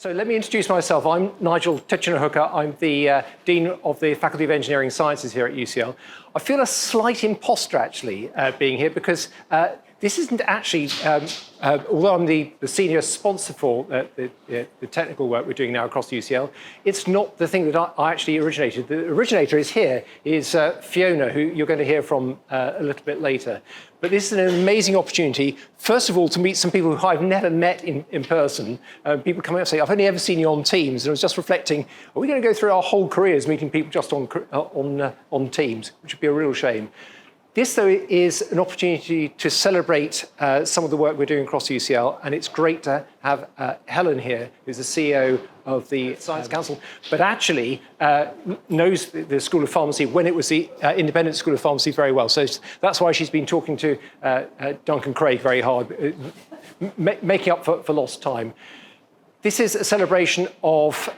So let me introduce myself. I'm Nigel Titchener-Hooker. I'm the Dean of the Faculty of Engineering Sciences here at UCL. I feel a slight imposter, actually, being here because this isn't actually, although I'm the senior sponsor for the technical work we're doing now across the UCL, it's not the thing that I actually originated. The originator is here, is Fiona, who you're going to hear from a little bit later. But this is an amazing opportunity, first of all, to meet some people who I've never met in person. People coming up and say, I've only ever seen you on Teams. And I was just reflecting, are we going to go through our whole careers meeting people just on Teams, which would be a real shame. This, though, is an opportunity to celebrate some of the work we're doing across UCL, and it's great to have Helen here, who's the CEO of the Science Council, but actually knows the School of Pharmacy when it was the independent School of Pharmacy very well. So that's why she's been talking to Duncan Craig very hard, making up for lost time. This is a celebration of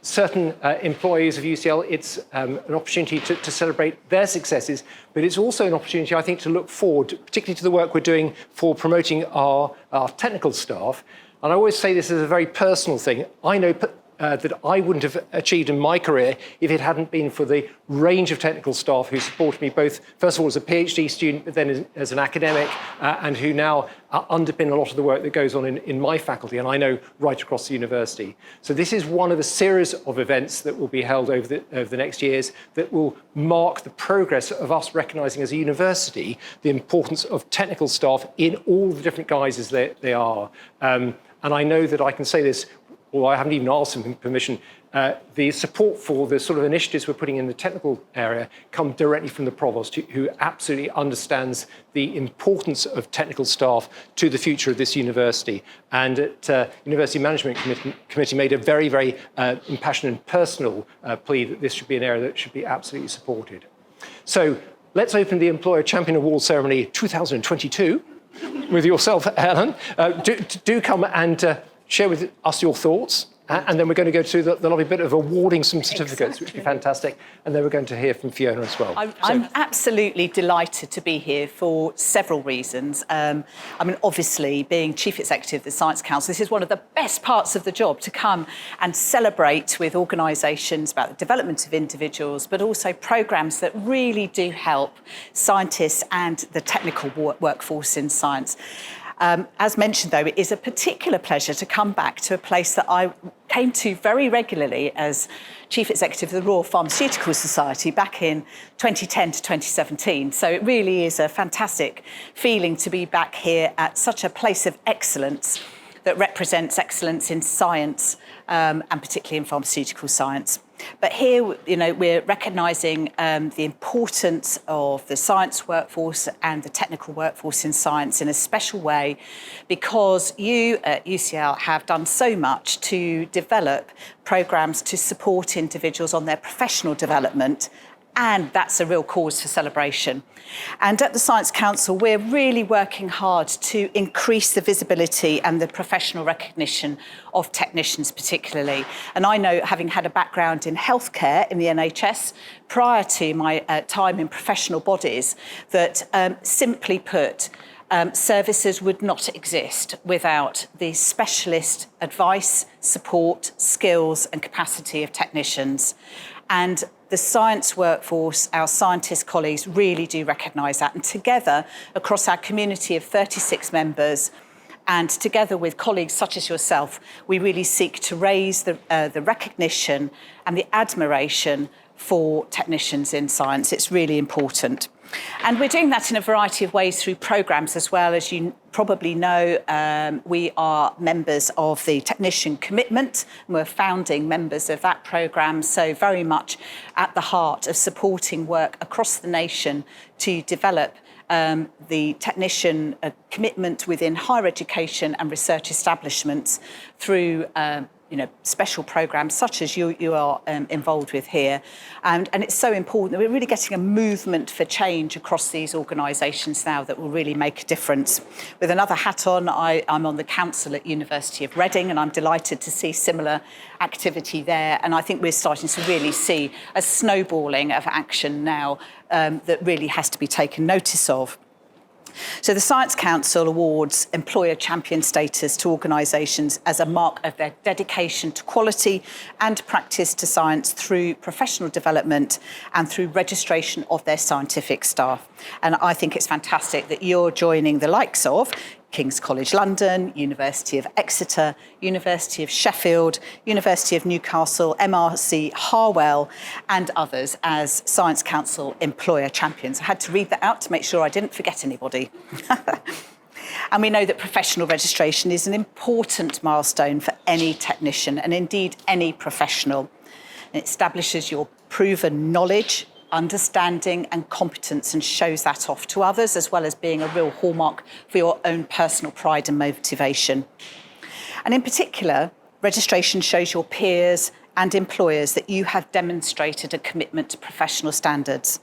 certain employees of UCL. It's an opportunity to celebrate their successes, but it's also an opportunity, I think, to look forward, particularly to the work we're doing for promoting our technical staff. And I always say this is a very personal thing. I know that I wouldn't have achieved in my career if it hadn't been for the range of technical staff who supported me, both, first of all, as a PhD student, but then as an academic, and who now underpin a lot of the work that goes on in my faculty, and I know right across the university. So this is one of a series of events that will be held over the next years that will mark the progress of us recognising as a university the importance of technical staff in all the different guises they are. And I know that I can say this, although I haven't even asked them permission, the support for the sort of initiatives we're putting in the technical area come directly from the Provost, who absolutely understands the importance of technical staff to the future of this university. And at University Management Committee made a very, very impassioned and personal plea that this should be an area that should be absolutely supported. So let's open the Employer Champion Award Ceremony 2022 with yourself, Helen. Do come and share with us your thoughts, and then we're going to go through the lovely bit of awarding some certificates, which would be fantastic, and then we're going to hear from Fiona as well. I'm absolutely delighted to be here for several reasons. I mean, obviously, being Chief Executive of the Science Council, this is one of the best parts of the job, to come and celebrate with organisations about the development of individuals, but also programmes that really do help scientists and the technical workforce in science. As mentioned, though, it is a particular pleasure to come back to a place that I came to very regularly as Chief Executive of the Royal Pharmaceutical Society back in 2010 to 2017. So it really is a fantastic feeling to be back here at such a place of excellence that represents excellence in science, and particularly in pharmaceutical science. But here, you know, we're recognising the importance of the science workforce and the technical workforce in science in a special way, because you at UCL have done so much to develop programmes to support individuals on their professional development, and that's a real cause for celebration. And at the Science Council, we're really working hard to increase the visibility and the professional recognition of technicians particularly. And I know, having had a background in healthcare in the NHS prior to my time in professional bodies, that simply put, services would not exist without the specialist advice, support, skills and capacity of technicians. And the science workforce, our scientist colleagues, really do recognise that. And together, across our community of 36 members, and together with colleagues such as yourself, we really seek to raise the recognition and the admiration for technicians in science. It's really important. And we're doing that in a variety of ways through programmes as well. As you probably know, we are members of the Technician Commitment, and we're founding members of that programme, so very much at the heart of supporting work across the nation to develop the technician commitment within higher education and research establishments through special programmes such as you are involved with here. And it's so important that we're really getting a movement for change across these organisations now that will really make a difference. With another hat on, I'm on the council at University of Reading, and I'm delighted to see similar activity there. And I think we're starting to really see a snowballing of action now that really has to be taken notice of. So the Science Council awards employer champion status to organisations as a mark of their dedication to quality and practice to science through professional development and through registration of their scientific staff. And I think it's fantastic that you're joining the likes of King's College London, University of Exeter, University of Sheffield, University of Newcastle, MRC Harwell, and others as Science Council employer champions. I had to read that out to make sure I didn't forget anybody. And we know that professional registration is an important milestone for any technician and indeed any professional. It establishes your proven knowledge, understanding and competence and shows that off to others, as well as being a real hallmark for your own personal pride and motivation. And in particular, registration shows your peers and employers that you have demonstrated a commitment to professional standards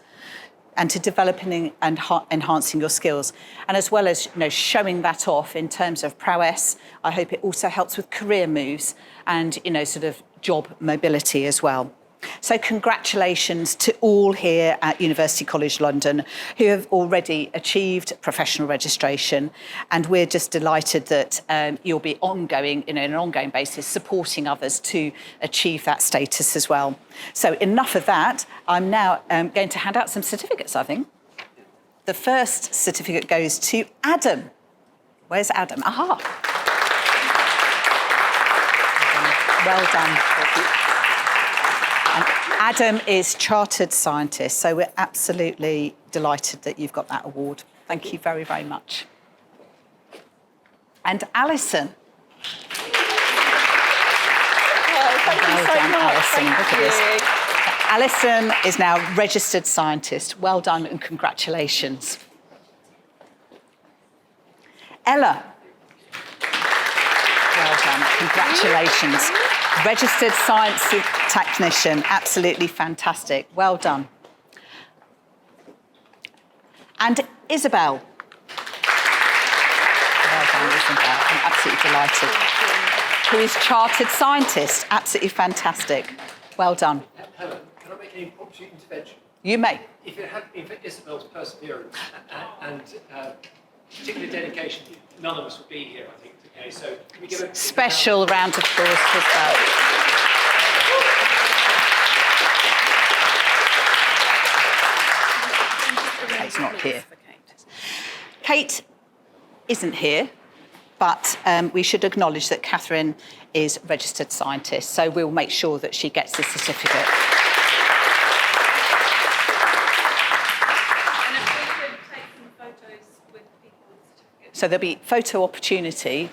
and to developing and enhancing your skills. And as well as showing that off in terms of prowess, I hope it also helps with career moves and sort of job mobility as well. So congratulations to all here at University College London who have already achieved professional registration, and we're just delighted that you'll be ongoing, in an ongoing basis, supporting others to achieve that status as well. So enough of that. I'm now going to hand out some certificates, I think. The first certificate goes to Adam. Where's Adam? Aha. Well done. And Adam is chartered scientist, so we're absolutely delighted that you've got that award. Thank you very, very much. And Alison. Oh, thank you so much. Alison. Thank Look you. at this. Alison is now registered scientist. Well done and congratulations. Ella. Well done. Congratulations. Registered science technician. Absolutely fantastic. Well done. And Isabel. Well done, Isabel. I'm absolutely delighted. Who is chartered scientist. Absolutely fantastic. Well done. Helen, can I make an impromptu intervention? You may. If it hadn't been for Isabel's perseverance and particular dedication, none of us would be here, I think, today. So can we give a Special round of applause for Isabel. Kate's not here. Kate isn't here, but we should acknowledge that Catherine is registered scientist, so we'll make sure that she gets the certificate. And if we could take some photos with people's certificates. So there'll be photo opportunity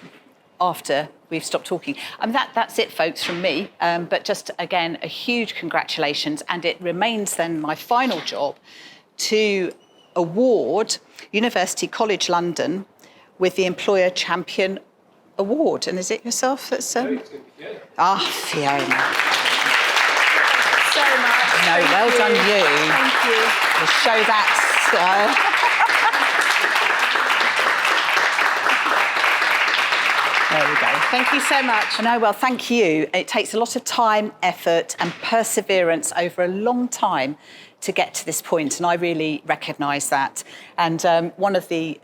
after we've stopped talking. That's it, folks, from me. But just, again, a huge congratulations. And it remains then my final job to award University College London with the Employer Champion Award. And is it yourself that's... No, it's going to be Fiona. Fiona. So much. No, Thank well you. done you. Thank you. We'll show that... There we go. Thank you so much. No, well, thank you. It takes a lot of time, effort and perseverance over a long time to get to this point, and I really recognise that. And one of the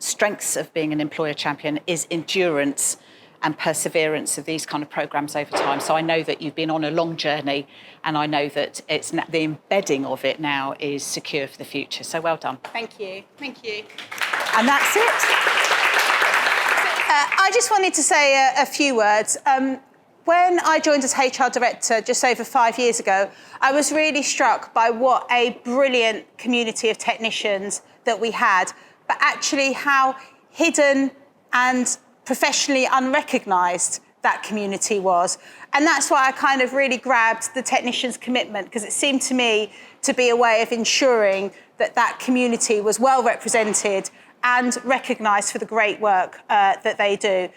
strengths of being an employer champion is endurance and perseverance of these kind of programmes over time. So I know that you've been on a long journey, and I know that the embedding of it now is secure for the future. So well done. Thank you. Thank you. And that's it. I just wanted to say a few words. When I joined as HR director just over 5 years ago, I was really struck by what a brilliant community of technicians that we had, but actually how hidden and professionally unrecognised that community was. And that's why I kind of really grabbed the technicians' commitment, because it seemed to me to be a way of ensuring that that community was well represented and recognised for the great work that they do.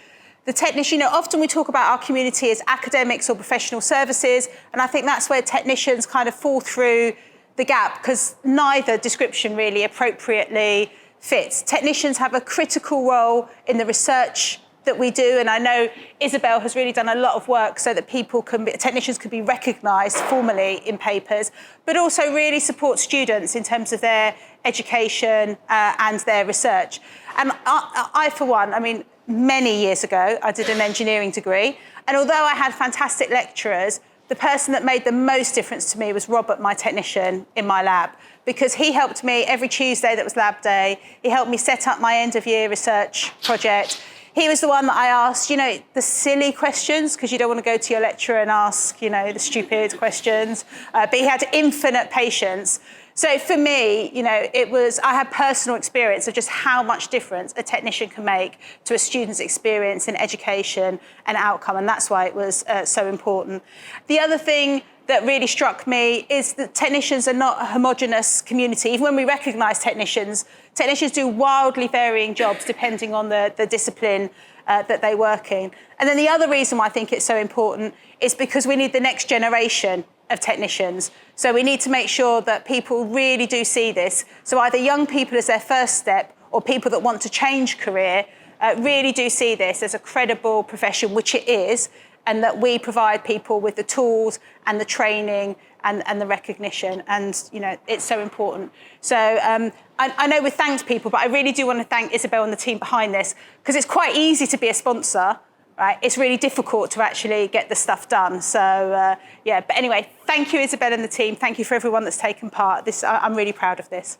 The technician, often we talk about our community as academics or professional services, and I think that's where technicians kind of fall through the gap, because neither description really appropriately fits. Technicians have a critical role in the research that we do, and I know Isabel has really done a lot of work so that technicians can be recognised formally in papers, but also really support students in terms of their education and their research. And I, for one, I mean, many years ago, I did an engineering degree, and although I had fantastic lecturers, the person that made the most difference to me was Robert, my technician in my lab, because he helped me every Tuesday that was lab day. He helped me set up my end of year research project. He was the one that I asked, you know, the silly questions, because you don't want to go to your lecturer and ask, you know, the stupid questions. But he had infinite patience. So for me, you know, I had personal experience of just how much difference a technician can make to a student's experience in education and outcome. And that's why it was so important. The other thing that really struck me is that technicians are not a homogenous community. Even when we recognise technicians do wildly varying jobs depending on the discipline that they work in. And then the other reason why I think it's so important is because we need the next generation of technicians. So we need to make sure that people really do see this. So either young people as their first step or people that want to change career really do see this as a credible profession, which it is, and that we provide people with the tools and the training and the recognition. And, you know, it's so important. So I know we've thanked people, but I really do want to thank Isabel and the team behind this, because it's quite easy to be a sponsor, right? It's really difficult to actually get the stuff done. So, yeah, but anyway, thank you, Isabel and the team. Thank you for everyone that's taken part. I'm really proud of this.